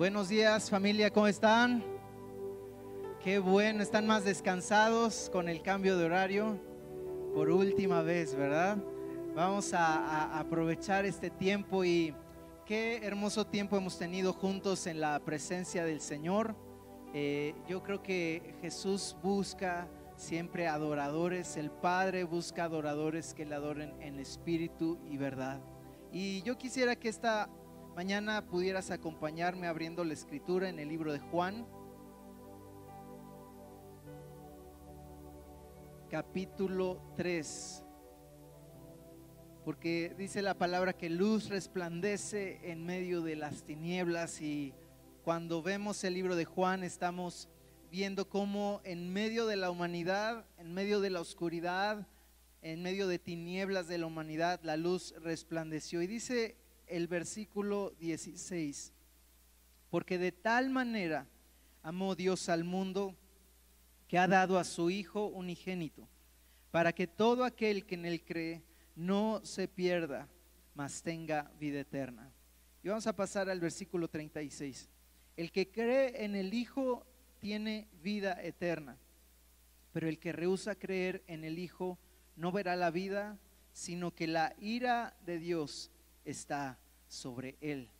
Buenos días, familia, ¿cómo están? Qué bueno, están más descansados con el cambio de horario por última vez, ¿verdad? Vamos a aprovechar este tiempo y qué hermoso tiempo hemos tenido juntos en la presencia del Señor. Yo creo que Jesús busca siempre adoradores, el Padre busca adoradores que le adoren en espíritu y verdad. Y yo quisiera que esta mañana pudieras acompañarme abriendo la escritura en el libro de Juan, capítulo 3, porque dice la palabra que luz resplandece en medio de las tinieblas, y cuando vemos el libro de Juan estamos viendo cómo en medio de la humanidad, en medio de la oscuridad, en medio de tinieblas de la humanidad, la luz resplandeció. Y dice el versículo 16: porque de tal manera amó Dios al mundo que ha dado a su Hijo unigénito, para que todo aquel que en él cree no se pierda, mas tenga vida eterna. Y vamos a pasar al versículo 36. El que cree en el Hijo tiene vida eterna, pero el que rehúsa creer en el Hijo no verá la vida, sino que la ira de Dios está sobre él.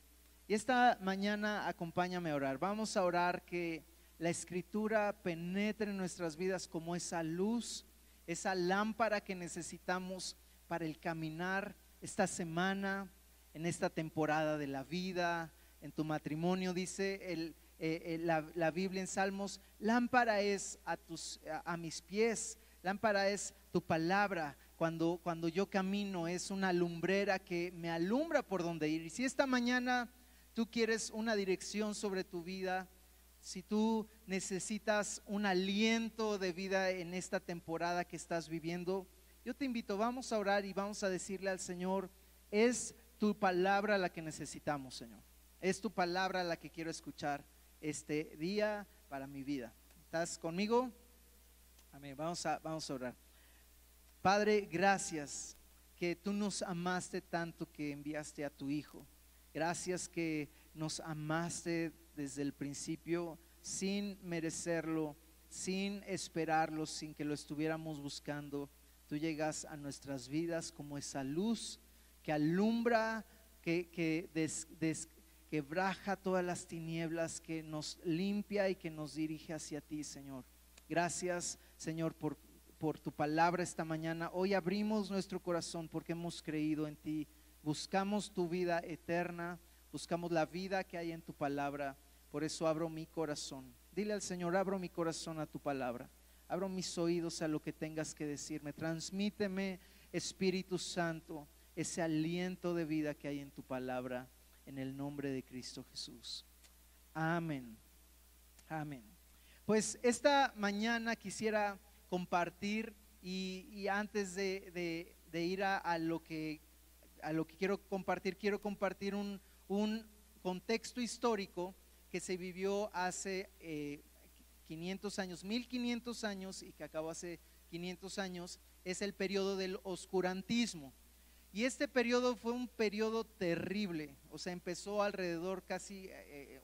Y esta mañana acompáñame a orar. Vamos a orar que la Escritura penetre en nuestras vidas como esa luz, esa lámpara que necesitamos para el caminar esta semana, en esta temporada de la vida, en tu matrimonio. Dice la Biblia en Salmos: lámpara es a mis pies, lámpara es tu palabra. Cuando yo camino es una lumbrera que me alumbra por donde ir. Y si esta mañana tú quieres una dirección sobre tu vida, si tú necesitas un aliento de vida en esta temporada que estás viviendo, yo te invito, vamos a orar y vamos a decirle al Señor: es tu palabra la que necesitamos, Señor. Es tu palabra la que quiero escuchar este día para mi vida. ¿Estás conmigo? Amén. Vamos a orar. Padre, gracias que tú nos amaste tanto que enviaste a tu Hijo. Gracias que nos amaste desde el principio sin merecerlo, sin esperarlo, sin que lo estuviéramos buscando. Tú llegas a nuestras vidas como esa luz que alumbra, que quebraja todas las tinieblas, que nos limpia y que nos dirige hacia ti, Señor. Gracias, Señor, por tu palabra esta mañana. Hoy abrimos nuestro corazón porque hemos creído en ti. Buscamos tu vida eterna, buscamos la vida que hay en tu palabra. Por eso abro mi corazón. Dile al Señor: abro mi corazón a tu palabra, abro mis oídos a lo que tengas que decirme. Transmíteme, Espíritu Santo, ese aliento de vida que hay en tu palabra, en el nombre de Cristo Jesús. Amén. Amén. Pues esta mañana quisiera compartir, y antes de ir a lo que quiero compartir un contexto histórico que se vivió hace 500 años, 1500 años, y que acabó hace 500 años. Es el periodo del oscurantismo. Y este periodo fue un periodo terrible. O sea, empezó alrededor casi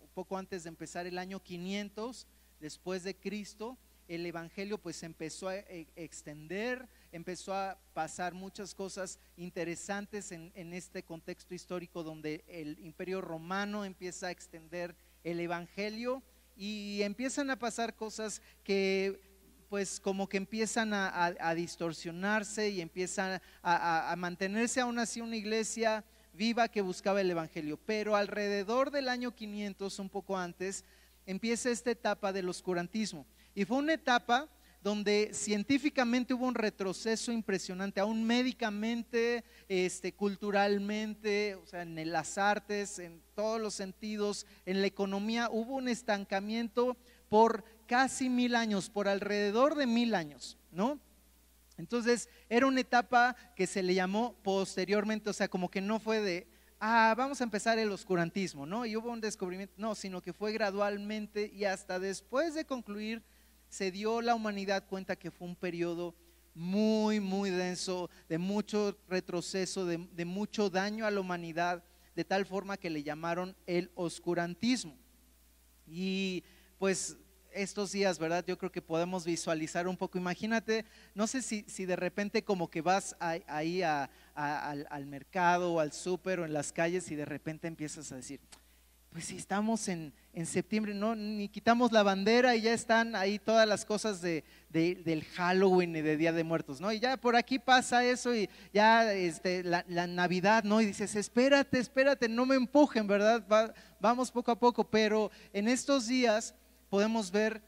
un poco antes de empezar el año 500 después de Cristo. El evangelio pues empezó a extender, empezó a pasar muchas cosas interesantes en este contexto histórico, donde el Imperio Romano empieza a extender el evangelio y empiezan a pasar cosas que pues como que empiezan a distorsionarse y empiezan a mantenerse aún así una iglesia viva que buscaba el evangelio. Pero alrededor del año 500, un poco antes, empieza esta etapa del oscurantismo. Y fue una etapa donde científicamente hubo un retroceso impresionante, aún médicamente, culturalmente, o sea, en las artes, en todos los sentidos, en la economía. Hubo un estancamiento por casi 1000 años, por alrededor de 1000 años, ¿no? Entonces era una etapa que se le llamó posteriormente, o sea, como que no fue de vamos a empezar el oscurantismo, ¿no? Y hubo un descubrimiento, no, sino que fue gradualmente, y hasta después de concluir se dio la humanidad cuenta que fue un periodo muy, muy denso, de mucho retroceso, de mucho daño a la humanidad, de tal forma que le llamaron el oscurantismo. Y pues estos días, ¿verdad? Yo creo que podemos visualizar un poco. Imagínate, no sé si de repente como que vas ahí al mercado o al súper o en las calles y de repente empiezas a decir, pues si estamos en septiembre, no, ni quitamos la bandera y ya están ahí todas las cosas del Halloween y de Día de Muertos, ¿no? Y ya por aquí pasa eso y ya la Navidad, ¿no? Y dices, espérate, espérate, no me empujen, ¿verdad? Vamos poco a poco, pero en estos días podemos ver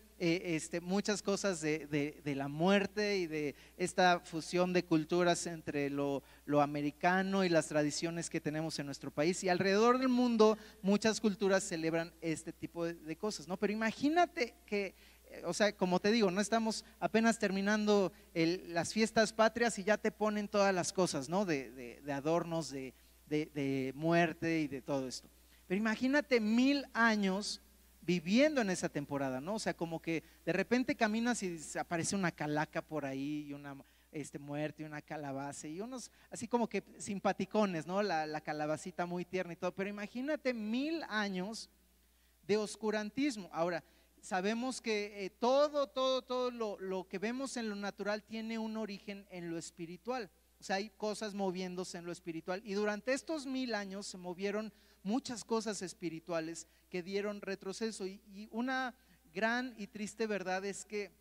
muchas cosas de la muerte y de esta fusión de culturas entre lo americano y las tradiciones que tenemos en nuestro país. Y alrededor del mundo muchas culturas celebran este tipo de cosas, ¿no? Pero imagínate que, o sea, como te digo, no estamos apenas terminando las fiestas patrias y ya te ponen todas las cosas, ¿no? De adornos, de muerte y de todo esto. Pero imagínate 1000 años viviendo en esa temporada, ¿no? O sea, como que de repente caminas y aparece una calaca por ahí y una muerte y una calabaza y unos así como que simpaticones, ¿no? La calabacita muy tierna y todo, pero imagínate 1000 años de oscurantismo. Ahora, sabemos que todo lo que vemos en lo natural tiene un origen en lo espiritual. O sea, hay cosas moviéndose en lo espiritual y durante estos 1000 años se movieron muchas cosas espirituales que dieron retroceso y una gran y triste verdad es que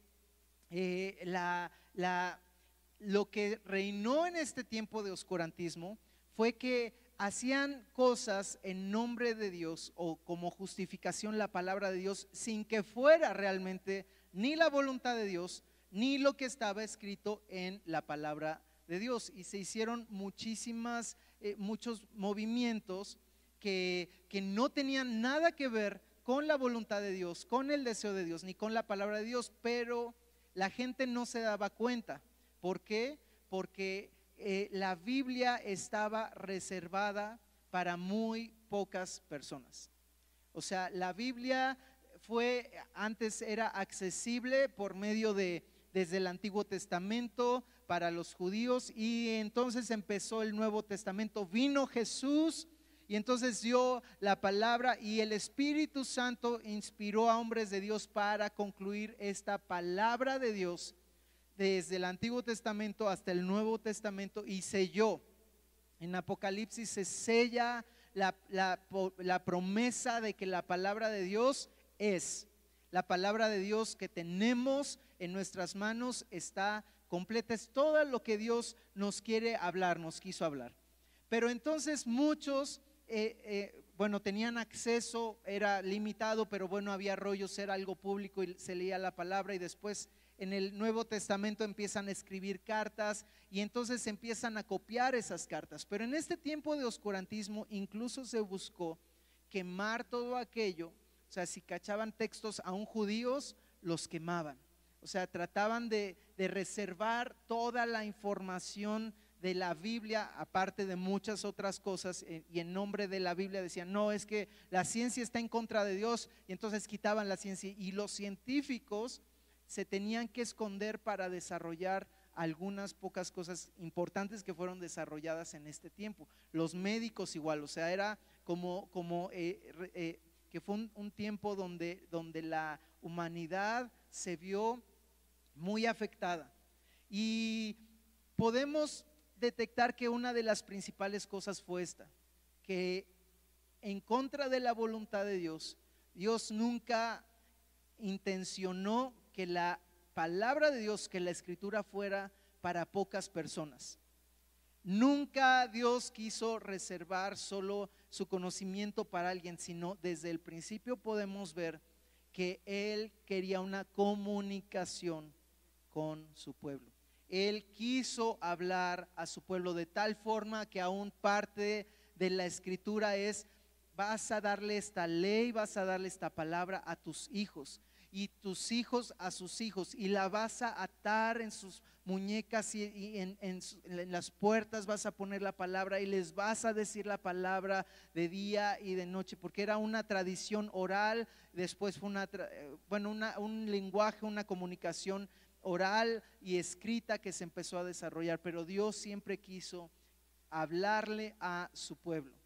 lo que reinó en este tiempo de oscurantismo fue que hacían cosas en nombre de Dios o como justificación la palabra de Dios sin que fuera realmente ni la voluntad de Dios ni lo que estaba escrito en la palabra de Dios. Y se hicieron muchos movimientos que no tenían nada que ver con la voluntad de Dios, con el deseo de Dios, ni con la palabra de Dios, pero la gente no se daba cuenta. ¿Por qué? Porque la Biblia estaba reservada para muy pocas personas. O sea, la Biblia antes era accesible por medio desde el Antiguo Testamento para los judíos y entonces empezó el Nuevo Testamento, vino Jesús y entonces dio la palabra y el Espíritu Santo inspiró a hombres de Dios para concluir esta palabra de Dios desde el Antiguo Testamento hasta el Nuevo Testamento y selló. En Apocalipsis se sella la promesa de que la palabra de Dios es. La palabra de Dios que tenemos en nuestras manos está completa, es todo lo que Dios nos quiere hablar, nos quiso hablar. Pero entonces muchos, bueno, tenían acceso, era limitado, pero bueno, había rollos, era algo público y se leía la palabra y después en el Nuevo Testamento empiezan a escribir cartas y entonces empiezan a copiar esas cartas. Pero en este tiempo de oscurantismo incluso se buscó quemar todo aquello. O sea, si cachaban textos aún judíos, los quemaban. O sea, trataban de reservar toda la información de la Biblia, aparte de muchas otras cosas, y en nombre de la Biblia decían, no, es que la ciencia está en contra de Dios, y entonces quitaban la ciencia, y los científicos se tenían que esconder para desarrollar algunas pocas cosas importantes que fueron desarrolladas en este tiempo. Los médicos igual, o sea, era que fue un tiempo donde la humanidad se vio muy afectada y podemos detectar que una de las principales cosas fue esta, que en contra de la voluntad de Dios, Dios nunca intencionó que la palabra de Dios, que la escritura fuera para pocas personas. Nunca Dios quiso reservar solo su conocimiento para alguien, sino desde el principio podemos ver que Él quería una comunicación con su pueblo. Él quiso hablar a su pueblo de tal forma que aún parte de la escritura es: vas a darle esta ley, vas a darle esta palabra a tus hijos y tus hijos a sus hijos, y la vas a atar en sus muñecas y en las puertas vas a poner la palabra y les vas a decir la palabra de día y de noche, porque era una tradición oral. Después fue un lenguaje, una comunicación oral y escrita que se empezó a desarrollar, pero Dios siempre quiso hablarle a su pueblo.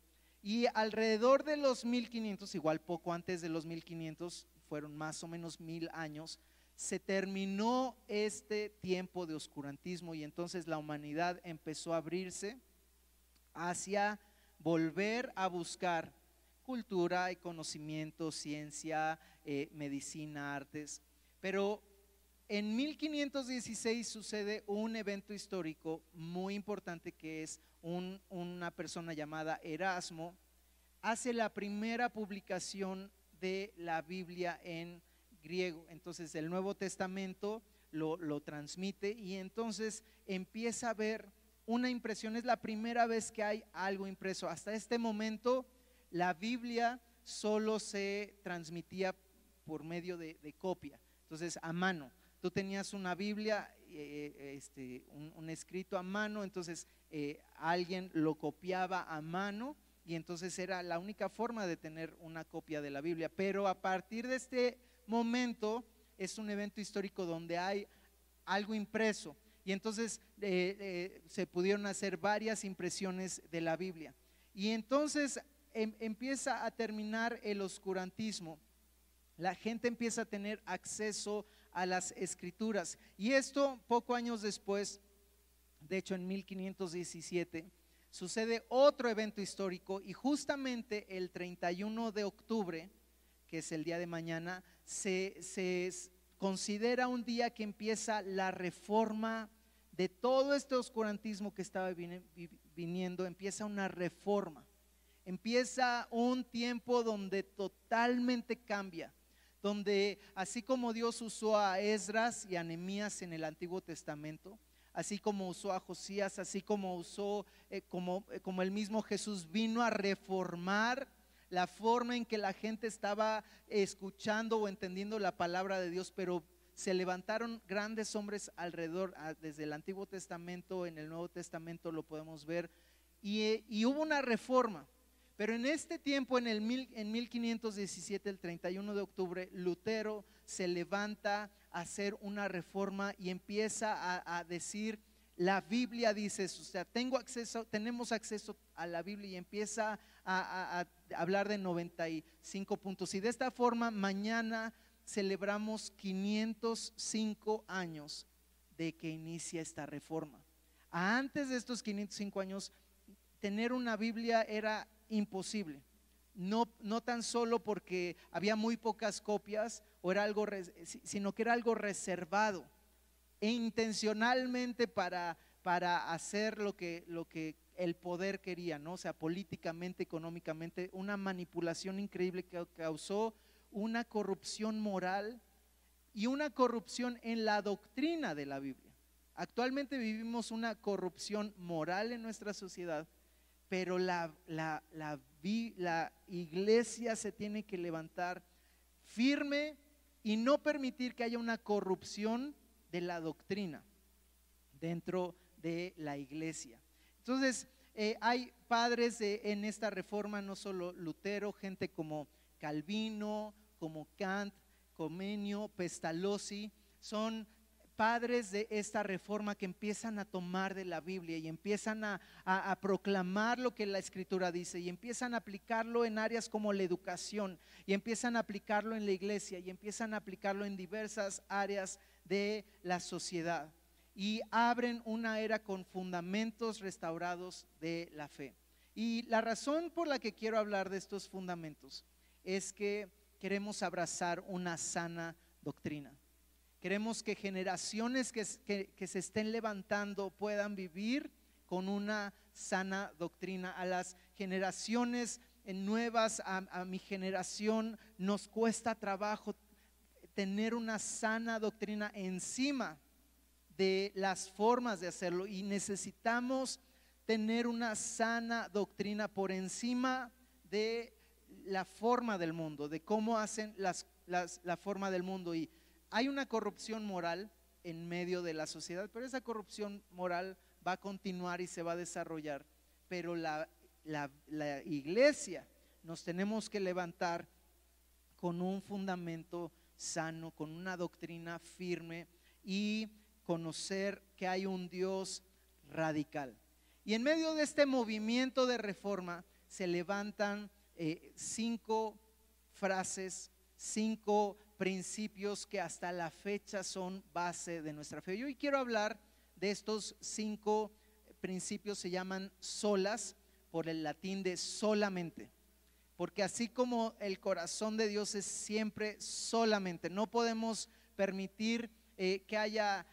Y alrededor de los 1500, igual poco antes de los 1500, fueron más o menos 1000 años, se terminó este tiempo de oscurantismo y entonces la humanidad empezó a abrirse hacia volver a buscar cultura y conocimiento, ciencia, medicina, artes. Pero en 1516 sucede un evento histórico muy importante, que es una persona llamada Erasmo hace la primera publicación de la Biblia en griego. Entonces el Nuevo Testamento lo transmite y entonces empieza a ver una impresión. Es la primera vez que hay algo impreso. Hasta este momento la Biblia solo se transmitía por medio de copia, entonces a mano. Tú tenías una Biblia, un escrito a mano, entonces alguien lo copiaba a mano y entonces era la única forma de tener una copia de la Biblia. Pero a partir de este momento es un evento histórico donde hay algo impreso y entonces se pudieron hacer varias impresiones de la Biblia y entonces empieza a terminar el oscurantismo. La gente empieza a tener acceso a las escrituras y esto poco años después, de hecho en 1517 sucede otro evento histórico y justamente el 31 de octubre, que es el día de mañana, se considera un día que empieza la reforma de todo este oscurantismo que estaba viniendo. Empieza una reforma, empieza un tiempo donde totalmente cambia, donde así como Dios usó a Esdras y a Nehemías en el Antiguo Testamento, así como usó a Josías, así como usó, como el mismo Jesús vino a reformar la forma en que la gente estaba escuchando o entendiendo la palabra de Dios, pero se levantaron grandes hombres alrededor, desde el Antiguo Testamento, en el Nuevo Testamento lo podemos ver, y hubo una reforma. Pero en este tiempo, en 1517, el 31 de octubre, Lutero se levanta a hacer una reforma y empieza a decir, la Biblia dice eso, o sea, tenemos acceso a la Biblia, y empieza a hablar de 95 puntos. Y de esta forma mañana celebramos 505 años de que inicia esta reforma. Antes de estos 505 años, tener una Biblia era imposible, no tan solo porque había muy pocas copias o era algo, sino que era algo reservado e intencionalmente para hacer lo que el poder quería, ¿no? O sea, políticamente, económicamente, una manipulación increíble que causó una corrupción moral y una corrupción en la doctrina de la Biblia. Actualmente vivimos una corrupción moral en nuestra sociedad, pero la iglesia se tiene que levantar firme y no permitir que haya una corrupción de la doctrina dentro de la iglesia. Entonces hay padres en esta reforma, no solo Lutero, gente como Calvino, como Kant, Comenio, Pestalozzi, son padres de esta reforma que empiezan a tomar de la Biblia y empiezan a proclamar lo que la Escritura dice y empiezan a aplicarlo en áreas como la educación y empiezan a aplicarlo en la iglesia y empiezan a aplicarlo en diversas áreas de la sociedad y abren una era con fundamentos restaurados de la fe. Y la razón por la que quiero hablar de estos fundamentos es que queremos abrazar una sana doctrina. Queremos que generaciones que se estén levantando puedan vivir con una sana doctrina. A las generaciones nuevas, a mi generación, nos cuesta trabajo tener una sana doctrina encima de las formas de hacerlo, y necesitamos tener una sana doctrina por encima de la forma del mundo, de cómo hacen la forma del mundo. Y hay una corrupción moral en medio de la sociedad, pero esa corrupción moral va a continuar y se va a desarrollar. Pero la iglesia nos tenemos que levantar con un fundamento sano, con una doctrina firme y conocer que hay un Dios radical. Y en medio de este movimiento de reforma se levantan 5 frases, 5 principios que hasta la fecha son base de nuestra fe. Yo hoy quiero hablar de estos 5 principios, se llaman solas, por el latín de solamente. Porque así como el corazón de Dios es siempre solamente, no podemos permitir que haya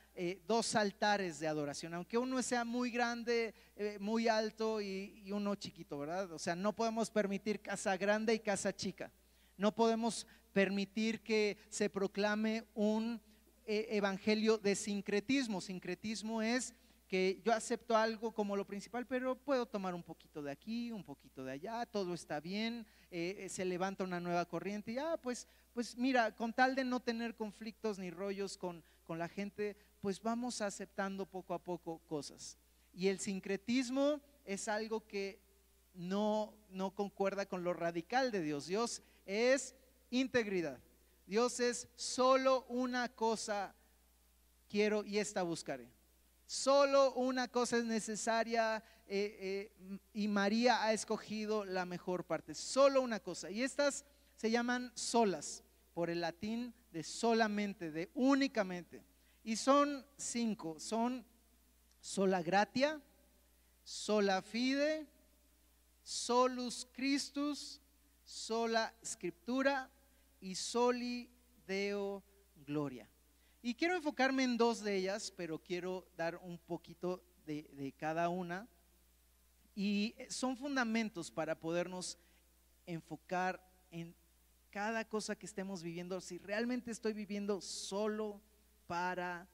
2 altares de adoración, aunque uno sea muy grande, muy alto y uno chiquito, ¿verdad? O sea, no podemos permitir casa grande y casa chica. No podemos permitir que se proclame un evangelio de sincretismo. Sincretismo es que yo acepto algo como lo principal, pero puedo tomar un poquito de aquí, un poquito de allá, todo está bien, se levanta una nueva corriente y pues mira, con tal de no tener conflictos ni rollos con la gente, pues vamos aceptando poco a poco cosas. Y el sincretismo es algo que no concuerda con lo radical de Dios. Dios es integridad. Dios es solo una cosa quiero y esta buscaré. Solo una cosa es necesaria y María ha escogido la mejor parte. Solo una cosa. Y estas se llaman solas, por el latín de solamente, de únicamente. Y son 5, son sola gratia, sola fide, solus Christus, sola scriptura y soli Deo gloria. Y quiero enfocarme en 2 de ellas, pero quiero dar un poquito de cada una. Y son fundamentos para podernos enfocar en cada cosa que estemos viviendo. Si realmente estoy viviendo solo para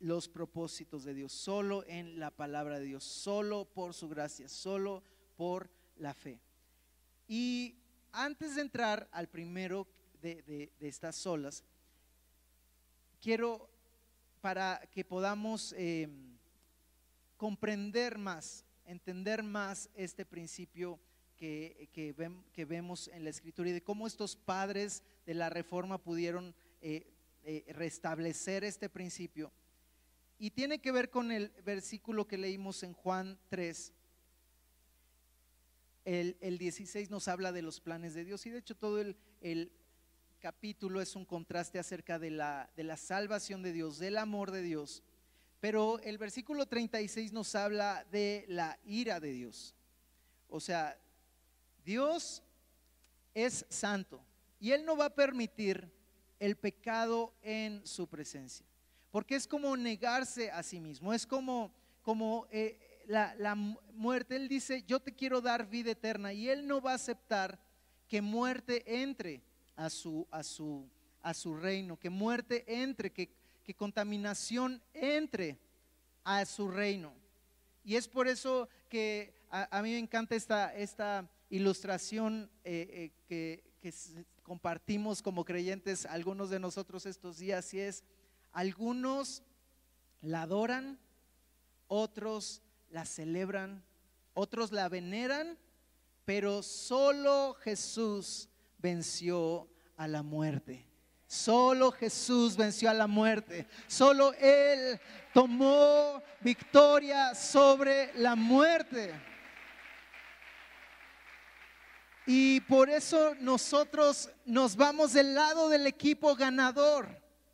los propósitos de Dios, solo en la palabra de Dios, solo por su gracia, solo por la fe. Y antes de entrar al primero de estas solas, quiero, para que podamos comprender más, entender más este principio que vemos en la Escritura y de cómo estos padres de la Reforma pudieron restablecer este principio. Y tiene que ver con el versículo que leímos en Juan 3. El 16 nos habla de los planes de Dios y de hecho todo el capítulo es un contraste acerca de la salvación de Dios, del amor de Dios. Pero el versículo 36 nos habla de la ira de Dios. O sea, Dios es santo y Él no va a permitir el pecado en su presencia, porque es como negarse a sí mismo, es como la muerte. Él dice: yo te quiero dar vida eterna, y Él no va a aceptar que muerte entre a su reino, que muerte entre, que contaminación entre a su reino. Y es por eso que a mí me encanta esta ilustración que compartimos como creyentes algunos de nosotros estos días, y es: algunos la adoran, otros la celebran, otros la veneran, pero solo Jesús venció a la muerte. Solo Jesús venció a la muerte. Solo Él tomó victoria sobre la muerte. Y por eso nosotros nos vamos del lado del equipo ganador,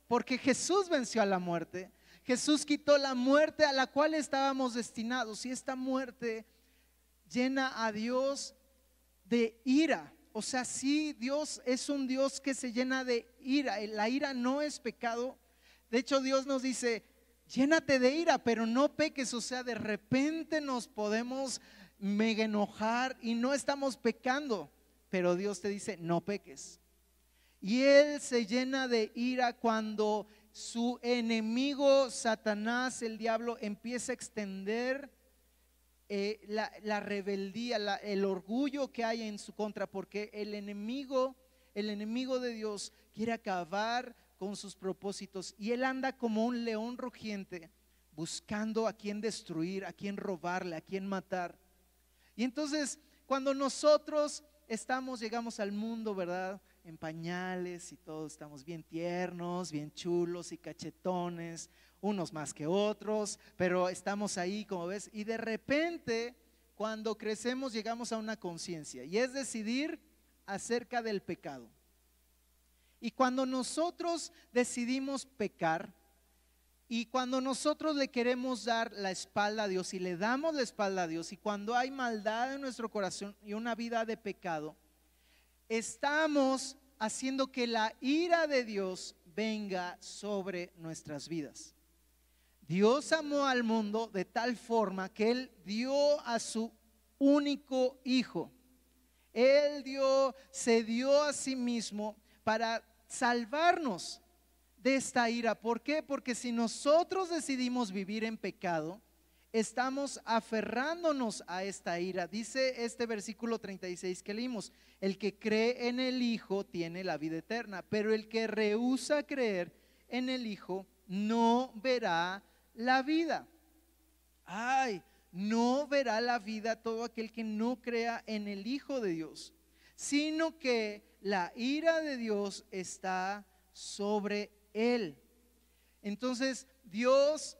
porque Jesús venció a la muerte. Jesús quitó la muerte a la cual estábamos destinados, y esta muerte llena a Dios de ira. O sea, sí, Dios es un Dios que se llena de ira. La ira no es pecado. De hecho, Dios nos dice: llénate de ira, pero no peques. O sea, de repente nos podemos mega enojar y no estamos pecando, pero Dios te dice: no peques. Y Él se llena de ira cuando su enemigo Satanás, el diablo, empieza a extender la rebeldía, el orgullo que hay en su contra, porque el enemigo de Dios quiere acabar con sus propósitos, y él anda como un león rugiente buscando a quien destruir, a quien robarle, a quien matar. Y entonces, cuando nosotros llegamos al mundo, ¿verdad?, en pañales y todos estamos bien tiernos, bien chulos y cachetones, unos más que otros, pero estamos ahí, como ves, y de repente cuando crecemos llegamos a una conciencia y es decidir acerca del pecado. Y cuando nosotros decidimos pecar y cuando nosotros le queremos dar la espalda a Dios y le damos la espalda a Dios y cuando hay maldad en nuestro corazón y una vida de pecado, estamos haciendo que la ira de Dios venga sobre nuestras vidas. Dios amó al mundo de tal forma que Él dio a su único hijo. Se dio a sí mismo para salvarnos de esta ira. ¿Por qué? Porque si nosotros decidimos vivir en pecado, estamos aferrándonos a esta ira. Dice este versículo 36 que leímos: el que cree en el Hijo tiene la vida eterna, pero el que rehúsa creer en el Hijo no verá la vida. No verá la vida todo aquel que no crea en el Hijo de Dios, sino que la ira de Dios está sobre él. Entonces Dios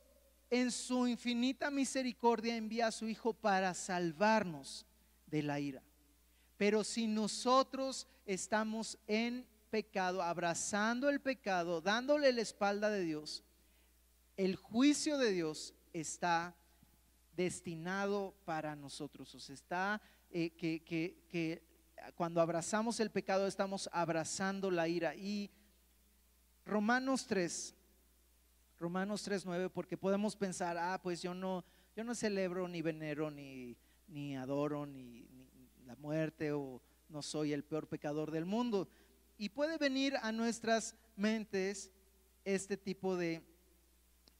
en su infinita misericordia envía a su Hijo para salvarnos de la ira. Pero si nosotros estamos en pecado, abrazando el pecado, dándole la espalda de Dios, el juicio de Dios está destinado para nosotros. O sea, está que cuando abrazamos el pecado estamos abrazando la ira. Y Romanos 3:9, porque podemos pensar, pues yo no celebro ni venero ni adoro ni la muerte, o no soy el peor pecador del mundo. Y puede venir a nuestras mentes este tipo de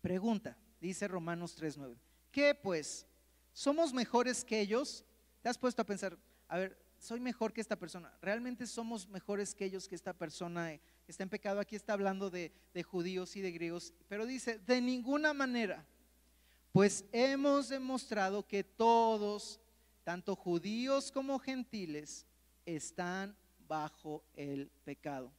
pregunta. Dice Romanos 3:9: ¿qué pues? ¿Somos mejores que ellos? ¿Te has puesto a pensar, a ver, soy mejor que esta persona? ¿Realmente somos mejores que ellos, que esta persona que está en pecado? Aquí está hablando de judíos y de griegos, pero dice: de ninguna manera, pues hemos demostrado que todos, tanto judíos como gentiles, están bajo el pecado.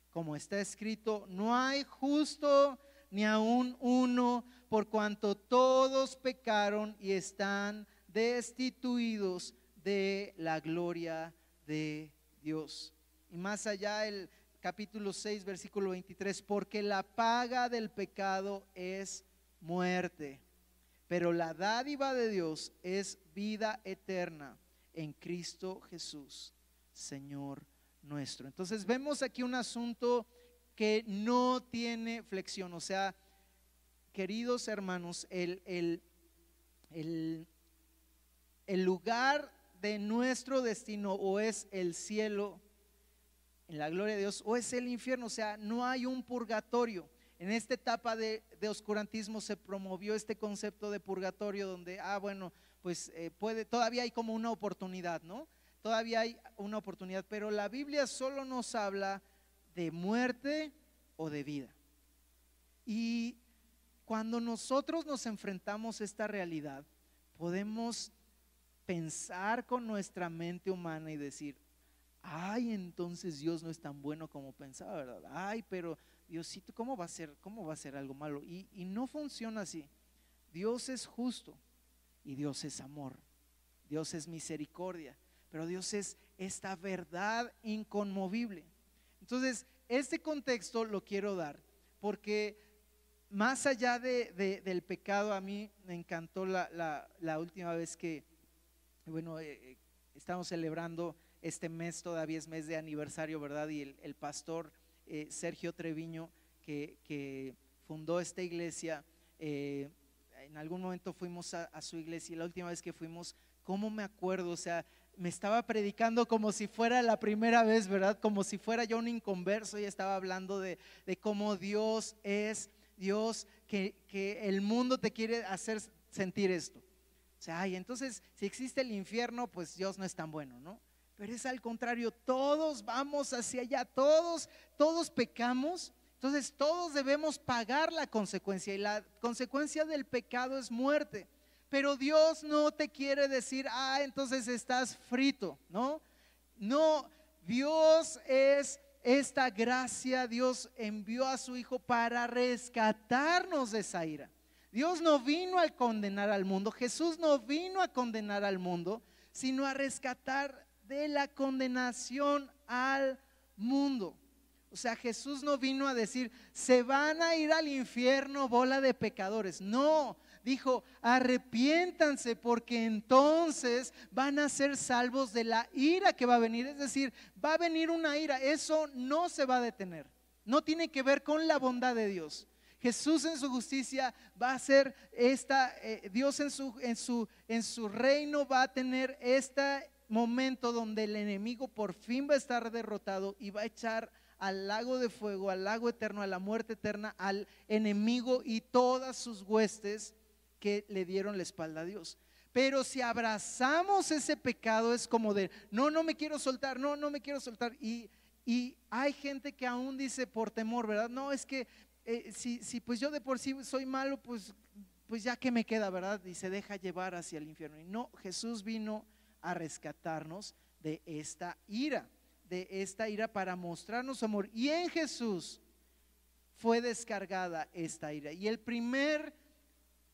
Como está escrito: no hay justo ni aún uno, por cuanto todos pecaron y están destituidos de la gloria de Dios. Y más allá, el capítulo 6 versículo 23: porque la paga del pecado es muerte, pero la dádiva de Dios es vida eterna en Cristo Jesús, Señor nuestro. Entonces vemos aquí un asunto que no tiene flexión. O sea, queridos hermanos, el lugar de nuestro destino o es el cielo en la gloria de Dios, o es el infierno. O sea, no hay un purgatorio. En esta etapa de oscurantismo se promovió este concepto de purgatorio, donde pues todavía hay como una oportunidad, ¿no? Todavía hay una oportunidad, pero la Biblia solo nos habla de muerte o de vida. Y cuando nosotros nos enfrentamos a esta realidad, podemos pensar con nuestra mente humana y decir: entonces Dios no es tan bueno como pensaba, ¿verdad? Pero Diosito, ¿cómo va a ser algo malo? Y no funciona así. Dios es justo y Dios es amor, Dios es misericordia, pero Dios es esta verdad inconmovible. Entonces, este contexto lo quiero dar porque más allá del pecado, a mí me encantó la última vez que, estamos celebrando este mes, todavía es mes de aniversario, ¿verdad? Y el pastor Sergio Treviño, que fundó esta iglesia, en algún momento fuimos a su iglesia, y la última vez que fuimos, ¿cómo me acuerdo? O sea, me estaba predicando como si fuera la primera vez, ¿verdad? Como si fuera yo un inconverso, y estaba hablando de cómo Dios es Dios, que el mundo te quiere hacer sentir esto. O sea, entonces si existe el infierno, pues Dios no es tan bueno, ¿no? Pero es al contrario, todos vamos hacia allá, todos pecamos, entonces todos debemos pagar la consecuencia, y la consecuencia del pecado es muerte. Pero Dios no te quiere decir: entonces estás frito, ¿no? No, Dios es esta gracia. Dios envió a su Hijo para rescatarnos de esa ira. Dios no vino a condenar al mundo, Jesús no vino a condenar al mundo, sino a rescatar de la condenación al mundo. O sea, Jesús no vino a decir, se van a ir al infierno bola de pecadores. No, dijo, arrepiéntanse porque entonces van a ser salvos de la ira que va a venir. Es decir, va a venir una ira, eso no se va a detener. No tiene que ver con la bondad de Dios. Jesús en su justicia va a ser Dios en su reino va a tener este momento donde el enemigo por fin va a estar derrotado y va a echar al lago de fuego, al lago eterno, a la muerte eterna, al enemigo y todas sus huestes que le dieron la espalda a Dios. Pero si abrazamos ese pecado es como de, no me quiero soltar, no me quiero soltar. Y hay gente que aún dice por temor, ¿verdad? No, es que si pues yo de por sí soy malo, pues ya que me queda, ¿verdad? Y se deja llevar hacia el infierno. Y no, Jesús vino a rescatarnos de esta ira para mostrarnos su amor. Y en Jesús fue descargada esta ira. Y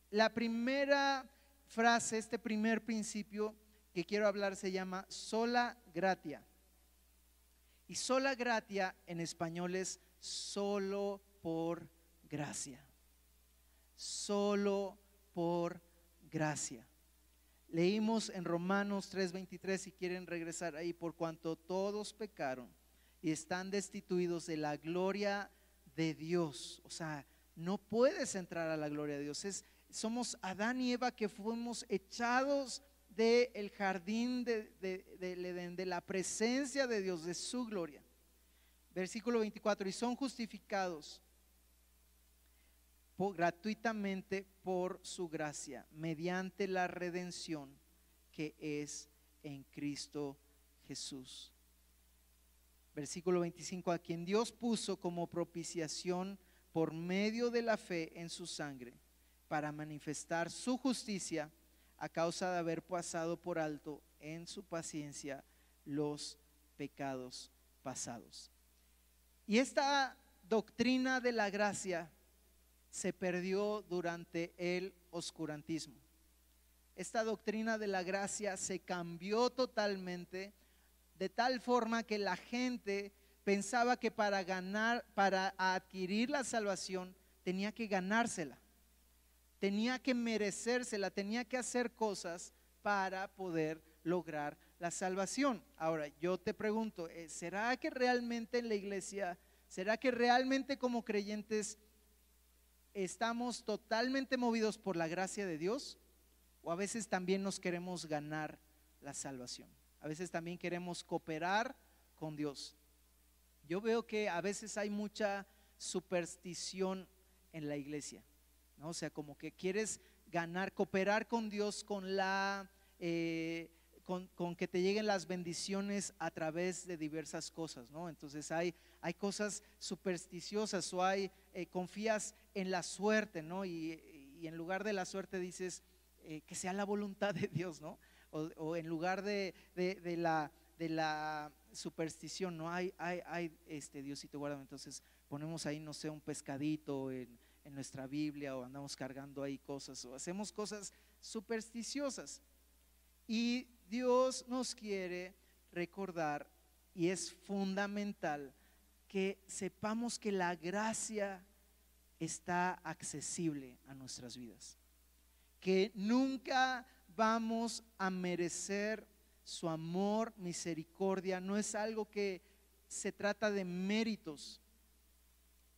la primera frase, este primer principio que quiero hablar se llama sola gratia. Y sola gratia en español es solo por gracia. Solo por gracia. Leímos en Romanos 3:23, si quieren regresar ahí, por cuanto todos pecaron y están destituidos de la gloria de Dios. O sea, no puedes entrar a la gloria de Dios. Somos Adán y Eva que fuimos echados del jardín del Edén, de la presencia de Dios, de su gloria. Versículo 24, y son justificados gratuitamente por su gracia, mediante la redención que es en Cristo Jesús. Versículo 25, a quien Dios puso como propiciación por medio de la fe en su sangre, para manifestar su justicia a causa de haber pasado por alto en su paciencia los pecados pasados. Y esta doctrina de la gracia se perdió durante el oscurantismo. Esta doctrina de la gracia se cambió totalmente, de tal forma que la gente pensaba que para adquirir la salvación tenía que ganársela, tenía que merecérsela, tenía que hacer cosas para poder lograr la salvación. Ahora yo te pregunto, ¿será que realmente en la iglesia, será que realmente como creyentes estamos totalmente movidos por la gracia de Dios? ¿O a veces también nos queremos ganar la salvación? A veces también queremos cooperar con Dios. Yo veo que a veces hay mucha superstición en la iglesia, ¿no? O sea, como que quieres cooperar con Dios con que te lleguen las bendiciones a través de diversas cosas, ¿no? Entonces hay cosas supersticiosas, o confías en la suerte, ¿no? Y en lugar de la suerte dices que sea la voluntad de Dios, ¿no? O en lugar de la superstición, ¿no? Hay Diosito guárdame, entonces ponemos ahí, no sé, un pescadito en nuestra Biblia, o andamos cargando ahí cosas, o hacemos cosas supersticiosas. Y Dios nos quiere recordar, y es fundamental que sepamos que la gracia está accesible a nuestras vidas, que nunca vamos a merecer su amor, misericordia. No es algo que se trata de méritos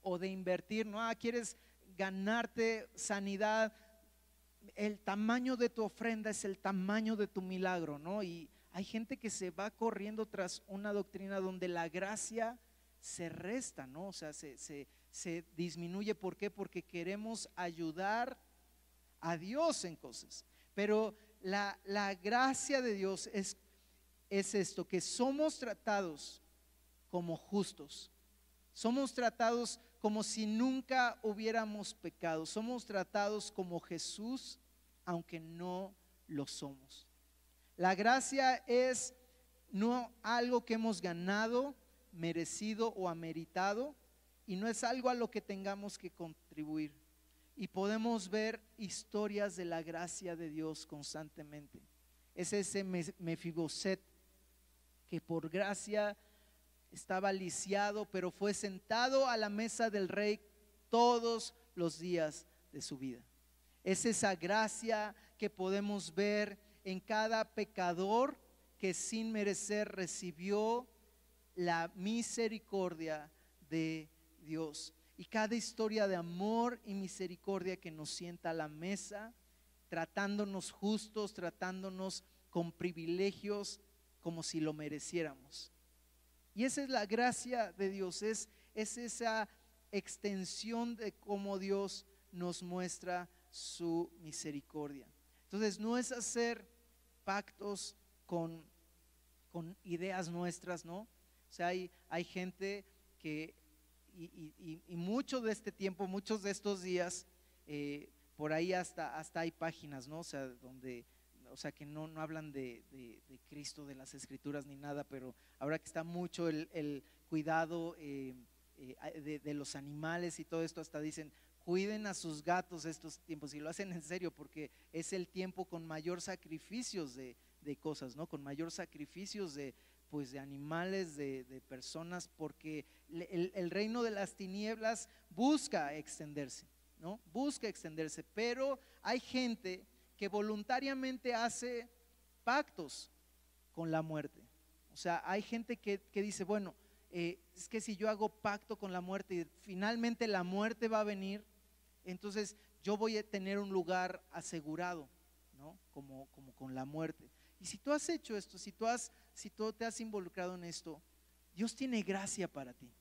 o de invertir, ¿no? Quieres ganarte sanidad, el tamaño de tu ofrenda es el tamaño de tu milagro, ¿no? Y hay gente que se va corriendo tras una doctrina donde la gracia se resta, ¿no? O sea, se disminuye. ¿Por qué? Porque queremos ayudar a Dios en cosas. Pero la gracia de Dios es esto, que somos tratados como justos, somos tratados como si nunca hubiéramos pecado, somos tratados como Jesús, aunque no lo somos. La gracia es no algo que hemos ganado, merecido o ameritado, y no es algo a lo que tengamos que contribuir. y podemos ver historias de la gracia de Dios constantemente. Es ese Mefiboset que por gracia estaba lisiado, pero fue sentado a la mesa del rey todos los días de su vida. Es esa gracia que podemos ver en cada pecador que sin merecer recibió la misericordia de Dios. Y cada historia de amor y misericordia que nos sienta a la mesa, tratándonos justos, tratándonos con privilegios como si lo mereciéramos. Y esa es la gracia de Dios, es esa extensión de cómo Dios nos muestra su misericordia. Entonces no es hacer pactos con ideas nuestras, ¿no? O sea, hay gente que, y mucho de este tiempo, muchos de estos días, por ahí hasta hay páginas, ¿no? O sea, donde, o sea, que no hablan de Cristo, de las Escrituras ni nada, pero ahora que está mucho el cuidado de los animales y todo esto, hasta dicen, cuiden a sus gatos estos tiempos, y lo hacen en serio porque es el tiempo con mayor sacrificios de cosas, ¿no? Con mayor sacrificios de animales, de personas, porque el reino de las tinieblas busca extenderse, ¿no? Busca extenderse, pero hay gente que voluntariamente hace pactos con la muerte. O sea, hay gente que dice, bueno, es que si yo hago pacto con la muerte y finalmente la muerte va a venir, entonces yo voy a tener un lugar asegurado, ¿no? Como con la muerte. Y si tú has hecho esto, si tú te has involucrado en esto, Dios tiene gracia para ti.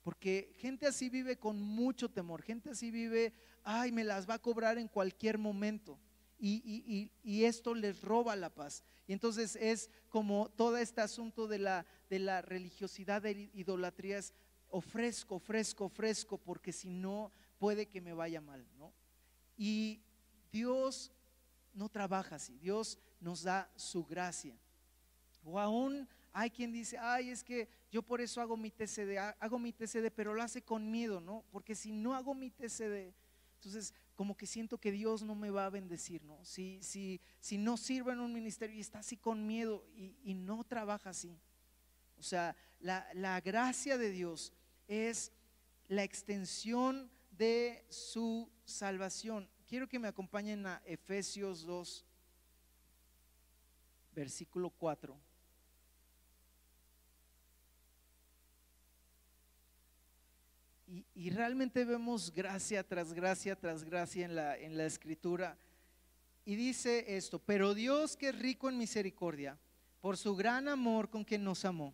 Porque gente así vive con mucho temor, gente así vive, ay, me las va a cobrar en cualquier momento. Y esto les roba la paz. Y entonces es como todo este asunto de la religiosidad, de idolatría, es ofrezco, porque si no puede que me vaya mal, ¿no? Y Dios no trabaja así, Dios nos da su gracia. O aún hay quien dice, ay, es que yo por eso hago mi TCD, pero lo hace con miedo, ¿no? Porque si no hago mi TCD, entonces como que siento que Dios no me va a bendecir, ¿no? Si no sirvo en un ministerio y está así con miedo y no trabaja así. O sea, la gracia de Dios es la extensión de su salvación. Quiero que me acompañen a Efesios 2, versículo 4. Y realmente vemos gracia tras gracia tras gracia en la escritura. Y dice esto: pero Dios, que es rico en misericordia, por su gran amor con que nos amó,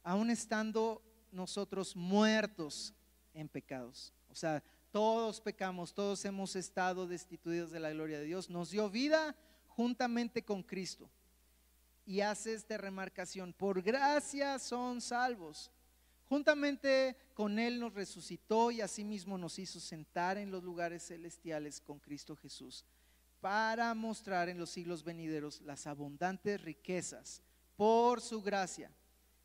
aun estando nosotros muertos en pecados. O sea, todos pecamos, todos hemos estado destituidos de la gloria de Dios. Nos dio vida juntamente con Cristo. Y hace esta remarcación: por gracia son salvos. Juntamente con Él nos resucitó y asimismo nos hizo sentar en los lugares celestiales con Cristo Jesús, para mostrar en los siglos venideros las abundantes riquezas por su gracia,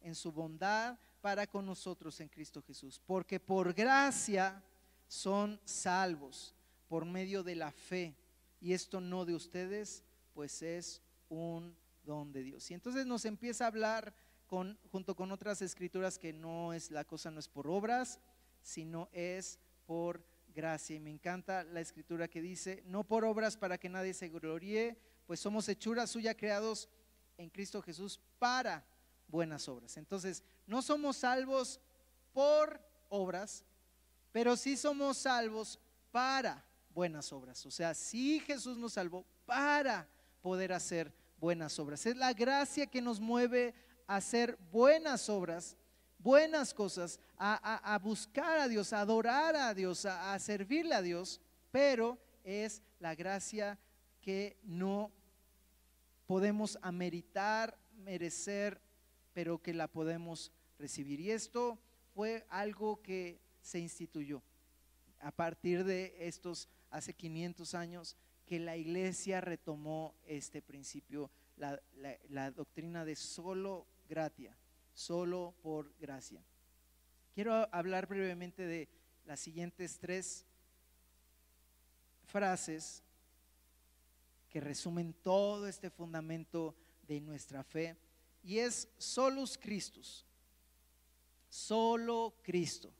en su bondad para con nosotros en Cristo Jesús. Porque por gracia son salvos por medio de la fe, y esto no de ustedes, pues es un don de Dios. Y entonces nos empieza a hablar junto con otras escrituras, que la cosa no es por obras, sino es por gracia. Y me encanta la escritura que dice: no por obras para que nadie se gloríe, pues somos hechura suya, creados en Cristo Jesús para buenas obras. Entonces no somos salvos por obras, pero sí somos salvos para buenas obras. O sea, sí, Jesús nos salvó para poder hacer buenas obras. Es la gracia que nos mueve a hacer buenas obras, buenas cosas, a buscar a Dios, a adorar a Dios, a servirle a Dios. Pero es la gracia que no podemos ameritar, merecer, pero que la podemos recibir. Y esto fue algo que se instituyó a partir de estos, hace 500 años, que la iglesia retomó este principio, la doctrina de solo gratia, solo por gracia. Quiero hablar brevemente de las siguientes tres frases que resumen todo este fundamento de nuestra fe, y es solus Christus, solo Cristo.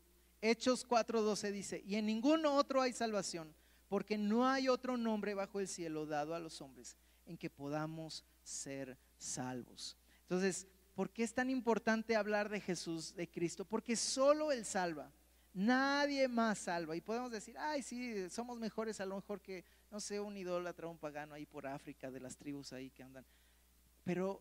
Hechos 4:12 dice: y en ningún otro hay salvación, porque no hay otro nombre bajo el cielo dado a los hombres en que podamos ser salvos. Entonces, ¿por qué es tan importante hablar de Jesús, de Cristo? Porque solo Él salva, nadie más salva. Y podemos decir, ay, sí, somos mejores a lo mejor que, no sé, un idólatra, un pagano ahí por África, de las tribus ahí que andan. Pero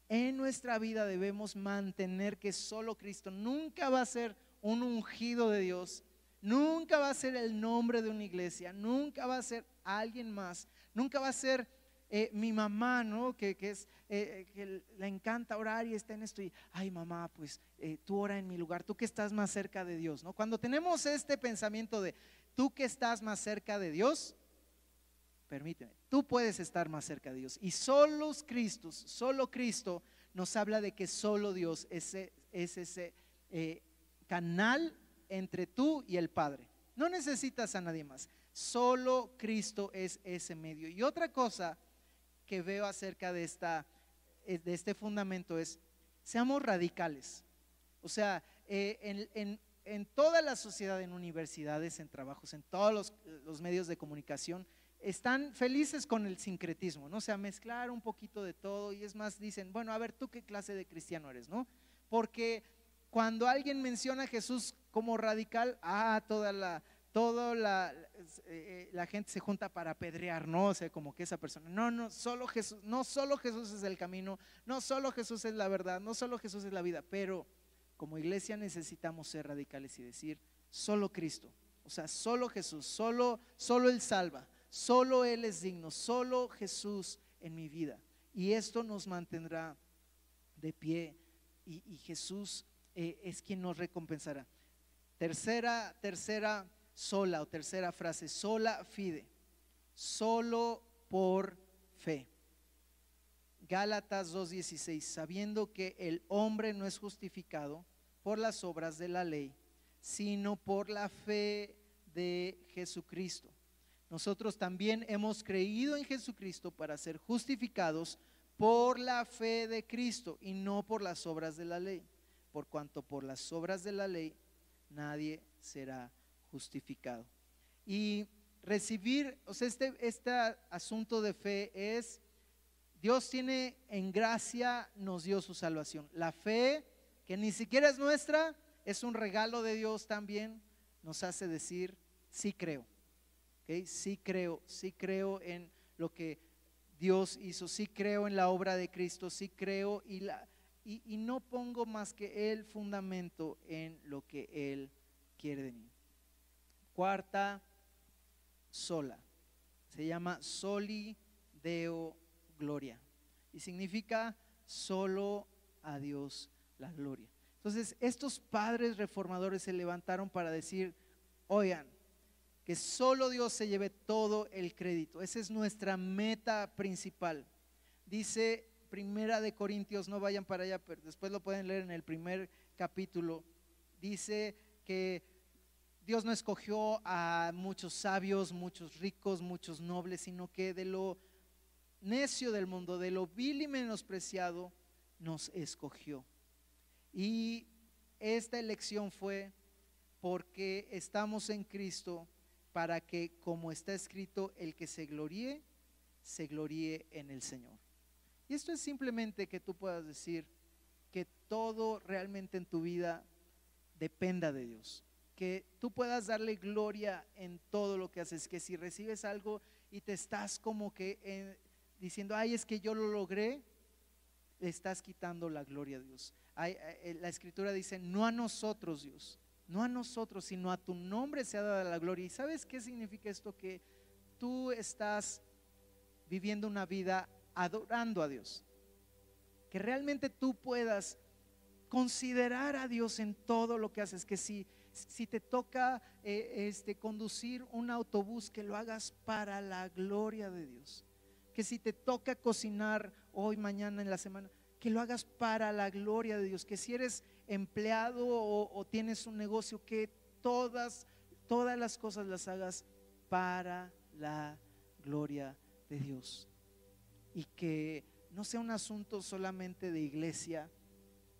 en nuestra vida debemos mantener que solo Cristo. Nunca va a ser un ungido de Dios, nunca va a ser el nombre de una iglesia, nunca va a ser alguien más, nunca va a ser mi mamá, ¿no? Que le encanta orar y está en esto y, ay mamá, pues tú ora en mi lugar, tú que estás más cerca de Dios, ¿no? Cuando tenemos este pensamiento de tú que estás más cerca de Dios, permíteme, tú puedes estar más cerca de Dios. Y solo Cristo nos habla de que solo Dios es ese canal entre tú y el Padre. No necesitas a nadie más, solo Cristo es ese medio. Y otra cosa que veo acerca de este fundamento es: seamos radicales. O sea, en toda la sociedad, en universidades, en trabajos, en todos los medios de comunicación, están felices con el sincretismo, ¿no? O sea, mezclar un poquito de todo, y es más, dicen, bueno, a ver, ¿tú qué clase de cristiano eres, no? Porque cuando alguien menciona a Jesús como radical, toda la gente se junta para apedrear, ¿no? O sea, como que esa persona, no solo Jesús es el camino, no solo Jesús es la verdad, no solo Jesús es la vida. Pero como iglesia necesitamos ser radicales y decir, solo Cristo, o sea, solo Jesús, solo Él salva, solo Él es digno, solo Jesús en mi vida. Y esto nos mantendrá de pie, y Jesús es quien nos recompensará. Tercera frase, sola fide, solo por fe. Gálatas 2:16, sabiendo que el hombre no es justificado por las obras de la ley, sino por la fe de Jesucristo. Nosotros también hemos creído en Jesucristo para ser justificados por la fe de Cristo y no por las obras de la ley, por cuanto por las obras de la ley nadie será justificado. Y recibir, o sea, este asunto de fe es: Dios tiene en gracia, nos dio su salvación. La fe, que ni siquiera es nuestra, es un regalo de Dios también, nos hace decir, sí creo, ¿okay? Sí creo en lo que Dios hizo, sí creo en la obra de Cristo, sí creo, y no pongo más que el fundamento en lo que Él quiere de mí. Cuarta, sola, se llama Soli Deo Gloria, y significa solo a Dios la gloria. Entonces, estos padres reformadores se levantaron para decir, oigan, que solo Dios se lleve todo el crédito. Esa es nuestra meta principal. Dice Primera de Corintios, no vayan para allá, pero después lo pueden leer en el primer capítulo. Dice que Dios no escogió a muchos sabios, muchos ricos, muchos nobles, sino que de lo necio del mundo, de lo vil y menospreciado, nos escogió. Y esta elección fue porque estamos en Cristo, para que, como está escrito, el que se gloríe en el Señor. Y esto es simplemente que tú puedas decir que todo realmente en tu vida dependa de Dios, que tú puedas darle gloria en todo lo que haces, que si recibes algo y te estás como que diciendo, ay, es que yo lo logré, le estás quitando la gloria a Dios. La escritura dice, no a nosotros, Dios, no a nosotros, sino a tu nombre se ha dado la gloria. ¿Y sabes qué significa esto? Que tú estás viviendo una vida adorando a Dios, que realmente tú puedas considerar a Dios en todo lo que haces, que si te toca conducir un autobús, que lo hagas para la gloria de Dios, que si te toca cocinar hoy, mañana, en la semana, que lo hagas para la gloria de Dios, que si eres empleado o tienes un negocio, que todas las cosas las hagas para la gloria de Dios. Y que no sea un asunto solamente de iglesia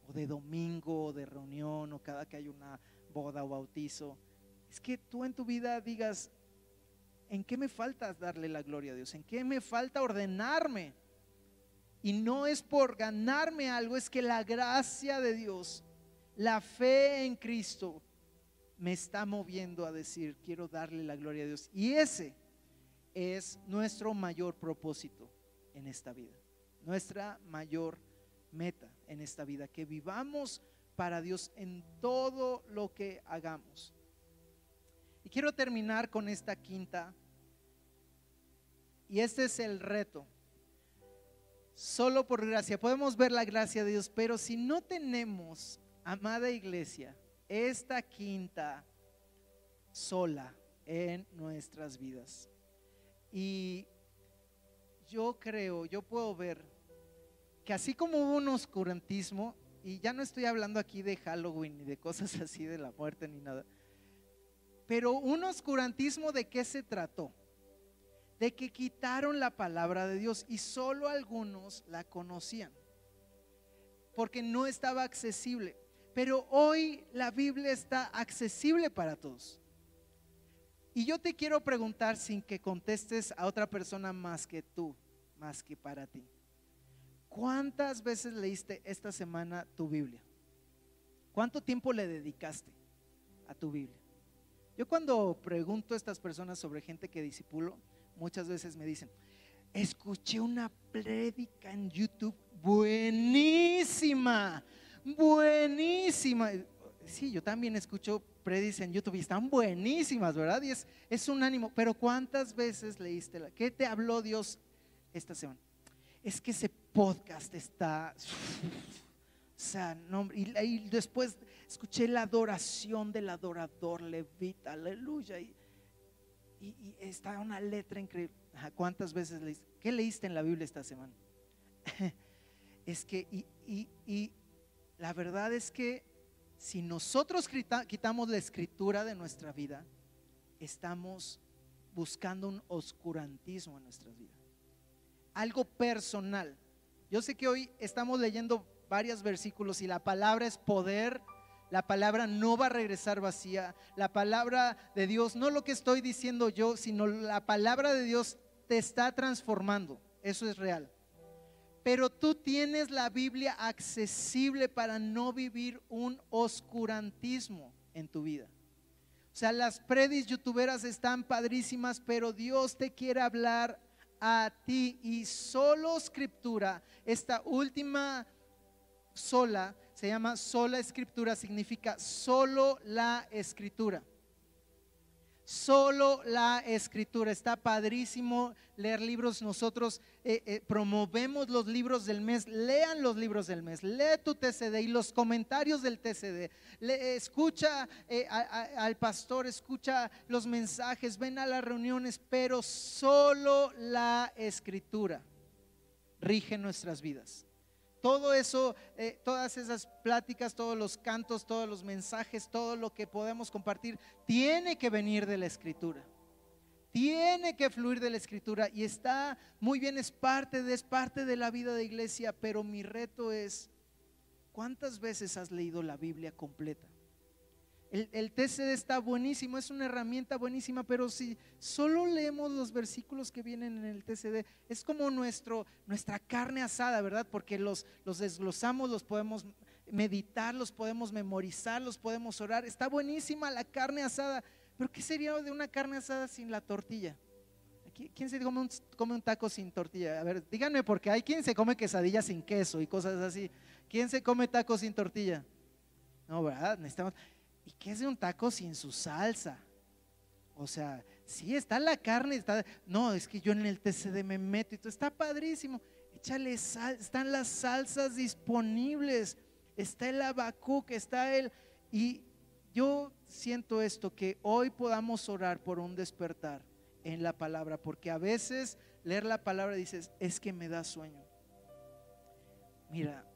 o de domingo o de reunión o cada que hay una boda o bautizo. Es que tú en tu vida digas: ¿en qué me falta darle la gloria a Dios? ¿En qué me falta ordenarme? Y no es por ganarme algo, es que la gracia de Dios, la fe en Cristo me está moviendo a decir: quiero darle la gloria a Dios. Y ese es nuestro mayor propósito en esta vida, nuestra mayor meta en esta vida, que vivamos para Dios en todo lo que hagamos. Y quiero terminar con esta quinta, y este es el reto. Solo por gracia podemos ver la gracia de Dios, pero si no tenemos, amada iglesia, esta quinta sola en nuestras vidas, y yo puedo ver que así como hubo un oscurantismo, y ya no estoy hablando aquí de Halloween ni de cosas así de la muerte ni nada, pero un oscurantismo, ¿de qué se trató? De que quitaron la palabra de Dios y solo algunos la conocían, porque no estaba accesible. Pero hoy la Biblia está accesible para todos. Y yo te quiero preguntar, sin que contestes a otra persona más que tú, más que para ti: ¿cuántas veces leíste esta semana tu Biblia? ¿Cuánto tiempo le dedicaste a tu Biblia? Yo cuando pregunto a estas personas sobre gente que discipulo, muchas veces me dicen: escuché una prédica en YouTube buenísima, buenísima. Sí, yo también escucho prédicas en YouTube y están buenísimas, ¿verdad? Y es un ánimo. Pero ¿cuántas veces leíste? ¿Qué te habló Dios esta semana? Es que ese podcast está, o sea, no, y después escuché la adoración del adorador levita, aleluya, y está una letra increíble. ¿Cuántas veces leíste? ¿Qué leíste en la Biblia esta semana? Es que, y la verdad es que si nosotros quitamos la escritura de nuestra vida, estamos buscando un oscurantismo en nuestras vidas, algo personal. Yo sé que hoy estamos leyendo varios versículos y la palabra es poder. La palabra no va a regresar vacía. La palabra de Dios, no lo que estoy diciendo yo, sino la palabra de Dios te está transformando. Eso es real. Pero tú tienes la Biblia accesible para no vivir un oscurantismo en tu vida. O sea, las predis youtuberas están padrísimas, pero Dios te quiere hablar a ti. Y solo escritura, esta última sola, se llama sola escritura, significa solo la escritura. Solo la escritura. Está padrísimo leer libros. Nosotros promovemos los libros del mes. Lean los libros del mes. Lee tu TCD y los comentarios del TCD. Escucha al pastor, escucha los mensajes, ven a las reuniones, pero solo la escritura rige nuestras vidas. Todo eso, todas esas pláticas, todos los cantos, todos los mensajes, todo lo que podemos compartir tiene que venir de la escritura, tiene que fluir de la escritura. Y está muy bien, es parte de la vida de iglesia. Pero mi reto es: ¿cuántas veces has leído la Biblia completa? El TCD está buenísimo, es una herramienta buenísima, pero si solo leemos los versículos que vienen en el TCD, es como nuestra carne asada, ¿verdad? Porque los desglosamos, los podemos meditar, los podemos memorizar, los podemos orar. Está buenísima la carne asada, pero ¿qué sería de una carne asada sin la tortilla? ¿Quién se come un taco sin tortilla? A ver, díganme, porque hay quien se come quesadilla sin queso y cosas así. ¿Quién se come taco sin tortilla? No, ¿verdad? Necesitamos. ¿Y qué es de un taco sin su salsa? O sea, sí, está la carne, no, es que yo en el TCD me meto y todo está padrísimo. Échale sal, están las salsas disponibles, está el Habacuc, y yo siento esto, que hoy podamos orar por un despertar en la palabra, porque a veces leer la palabra dices: es que me da sueño. Mira,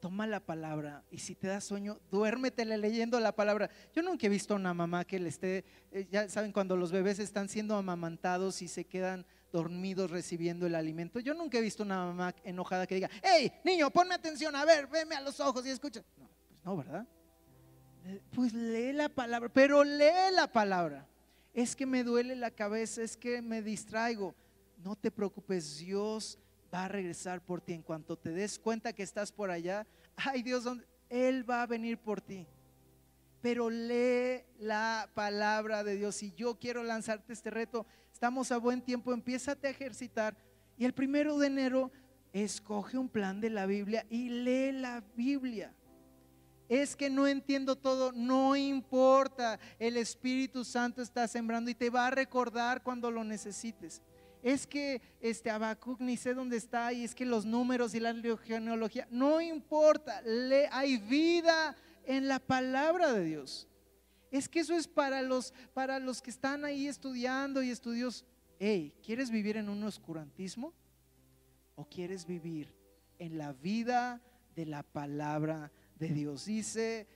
toma la palabra y si te da sueño, duérmetele leyendo la palabra. Yo nunca he visto a una mamá que le esté, ya saben, cuando los bebés están siendo amamantados y se quedan dormidos recibiendo el alimento. Yo nunca he visto una mamá enojada que diga: hey, niño, ponme atención, a ver, veme a los ojos y escucha. No, pues no, ¿verdad? Pues lee la palabra, pero lee la palabra. Es que me duele la cabeza, es que me distraigo. No te preocupes, Dios va a regresar por ti. En cuanto te des cuenta que estás por allá, ay Dios, Él va a venir por ti. Pero lee la palabra de Dios. Y yo quiero lanzarte este reto. Estamos a buen tiempo, empiézate a ejercitar. Y el 1 de enero, escoge un plan de la Biblia y lee la Biblia. Es que no entiendo todo, no importa. El Espíritu Santo está sembrando y te va a recordar cuando lo necesites. Es que Habacuc ni sé dónde está, y es que los números y la genealogía, no importa, hay vida en la palabra de Dios. Es que eso es para los que están ahí estudiando y estudios. Hey, ¿quieres vivir en un oscurantismo o quieres vivir en la vida de la palabra de Dios? Dice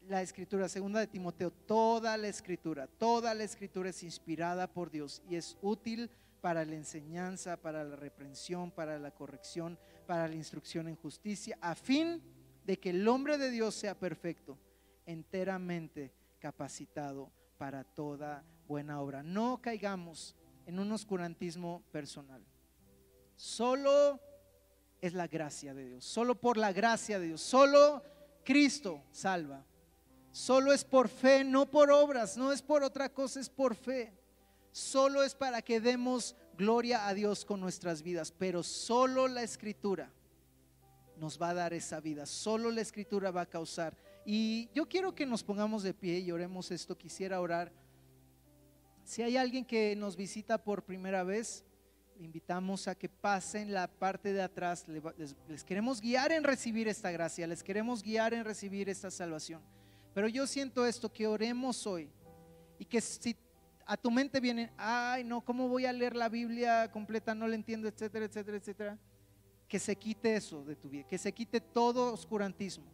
la escritura, 2 de Timoteo, toda la escritura es inspirada por Dios y es útil para la enseñanza, para la reprensión, para la corrección, para la instrucción en justicia, a fin de que el hombre de Dios sea perfecto, enteramente capacitado para toda buena obra. No caigamos en un oscurantismo personal. Solo es la gracia de Dios, solo por la gracia de Dios, solo Cristo salva. Solo es por fe, no por obras, no es por otra cosa, es por fe. Solo es para que demos gloria a Dios con nuestras vidas, pero solo la Escritura nos va a dar esa vida, solo la Escritura va a causar. Y yo quiero que nos pongamos de pie y oremos esto. Quisiera orar. Si hay alguien que nos visita por primera vez, le invitamos a que pasen la parte de atrás. Les queremos guiar en recibir esta gracia, les queremos guiar en recibir esta salvación. Pero yo siento esto, que oremos hoy y que si a tu mente viene: ay no, ¿cómo voy a leer la Biblia completa? No la entiendo, etcétera, etcétera, etcétera. Que se quite eso de tu vida, que se quite todo oscurantismo,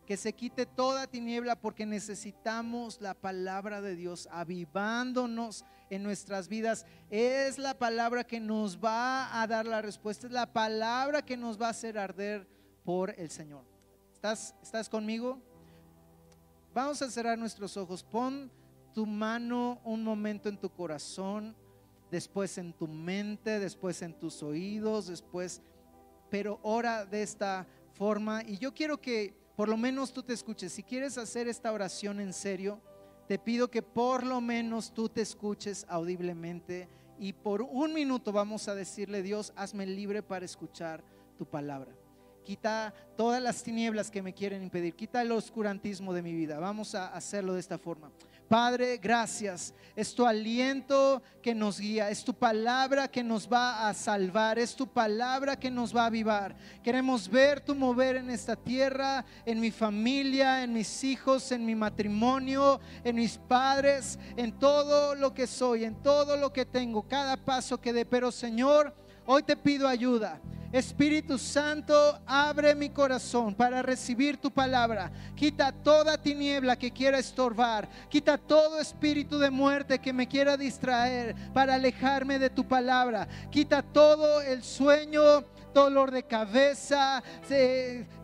que se quite toda tiniebla, porque necesitamos la palabra de Dios avivándonos en nuestras vidas. Es la palabra que nos va a dar la respuesta, es la palabra que nos va a hacer arder por el Señor. ¿Estás conmigo? Vamos a cerrar nuestros ojos. Pon tu mano un momento en tu corazón, después en tu mente, después en tus oídos, pero ora de esta forma. Y yo quiero que por lo menos tú te escuches. Si quieres hacer esta oración en serio, te pido que por lo menos tú te escuches audiblemente, y por 1 minuto vamos a decirle: Dios, hazme libre para escuchar tu palabra. Quita todas las tinieblas que me quieren impedir, quita el oscurantismo de mi vida. Vamos a hacerlo de esta forma. Padre, gracias. Es tu aliento que nos guía, es tu palabra que nos va a salvar, es tu palabra que nos va a avivar. Queremos ver tu mover en esta tierra, en mi familia, en mis hijos, en mi matrimonio, en mis padres, en todo lo que soy, en todo lo que tengo, cada paso que dé. Pero Señor, hoy te pido ayuda. Espíritu Santo, abre mi corazón para recibir tu palabra. Quita toda tiniebla que quiera estorbar, quita todo espíritu de muerte que me quiera distraer para alejarme de tu palabra. Quita todo el sueño, dolor de cabeza,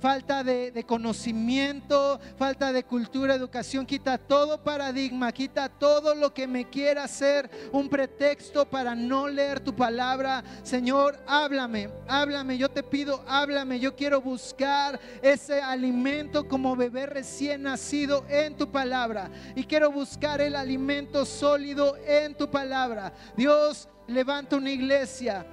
falta de conocimiento, falta de cultura, educación. Quita todo paradigma, quita todo lo que me quiera hacer un pretexto para no leer tu palabra. Señor, háblame, yo te pido, háblame. Yo quiero buscar ese alimento como bebé recién nacido en tu palabra, y quiero buscar el alimento sólido en tu palabra. Dios, levanta una iglesia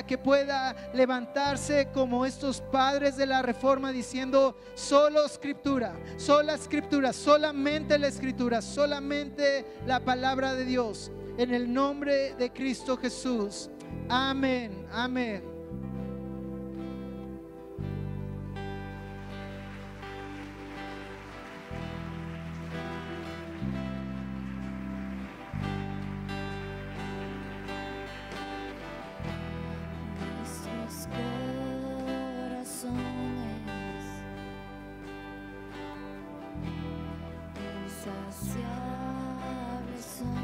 que pueda levantarse como estos padres de la Reforma, diciendo: solo escritura, sola escritura, solamente la escritura, solamente la palabra de Dios, en el nombre de Cristo Jesús. Amén, amén. Nuestros corazones insaciables son,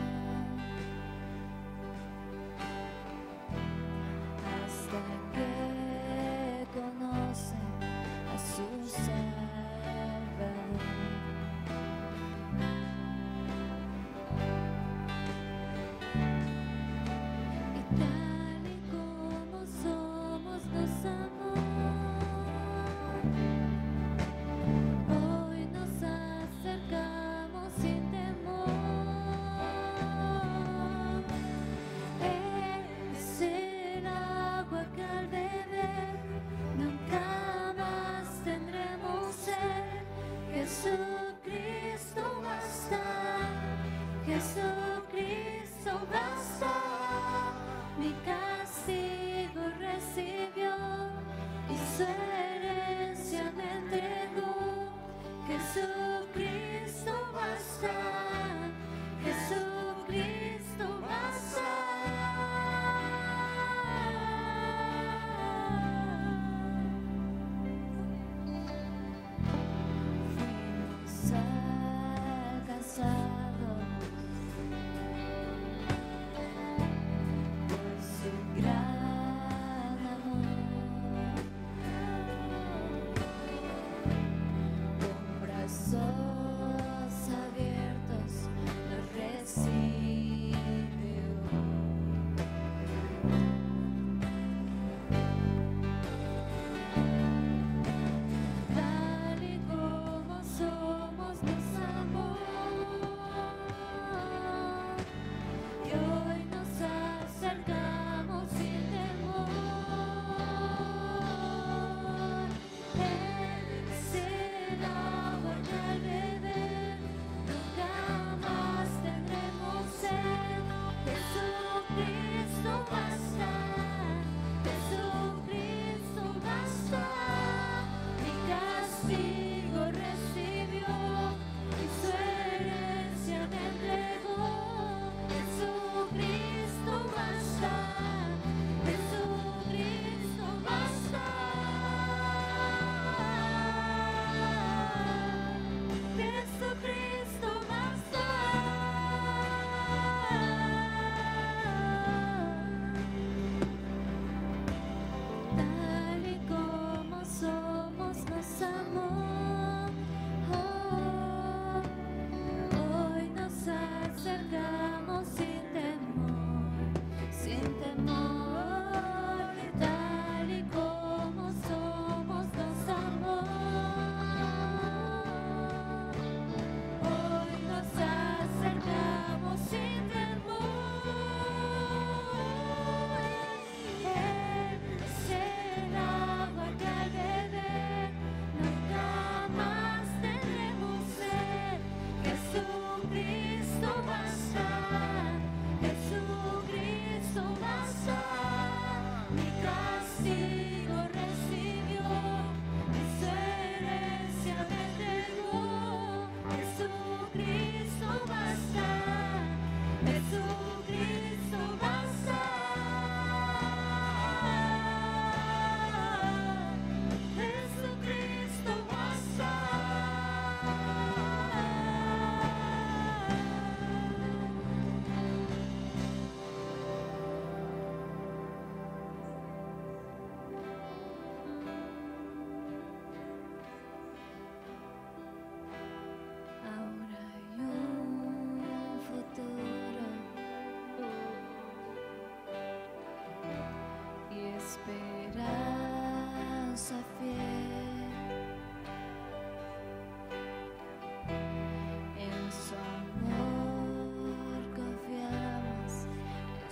hasta que conocen a su Salvador. Y tal y como somos nos amó. Hoy nos acercamos sin temor. Es el agua que al beber nunca más tendremos sed. Jesucristo basta, Jesucristo basta. Mi castigo recibió y su herencia me entregó. Jesucristo basta, Jesucristo basta. Fuimos alcanzados por su gran amor. Con brazos abiertos nos recibió. Tal y como somos nos amó. Y hoy nos acercamos sin temor. Es el agua que al beber nunca más tendremos sed. Jesucristo basta, Jesucristo basta. Mi castigo recibió y su herencia me entregó. Jesucristo basta, Jesucristo basta. Jesucristo basta. Tal y como somos nos amó. Hoy nos acercamos sin temor. Tal y como somos nos amó. Hoy nos acercamos sin temor. Es el agua que al beber nunca más tendremos sed. Jesucristo basta, Jesucristo basta. Mi castigo recibió y su herencia me entregó. Jesucristo basta, Jesucristo basta. Jesucristo basta. Ahora hay un futuro y esperanza fiel. En su amor confiamos,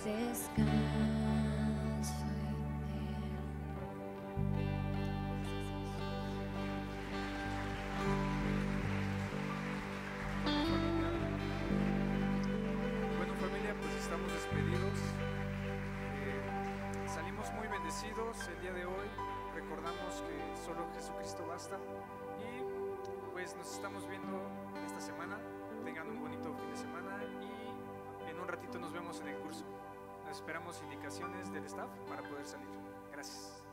descanso en él. Bueno, familia, pues estamos despedidos. Salimos muy bendecidos el día de hoy. Recordamos que solo Jesucristo basta. Y pues nos estamos viendo esta semana. Tengan un bonito fin de semana y en un ratito nos vemos en el curso. Esperamos indicaciones del staff para poder salir. Gracias.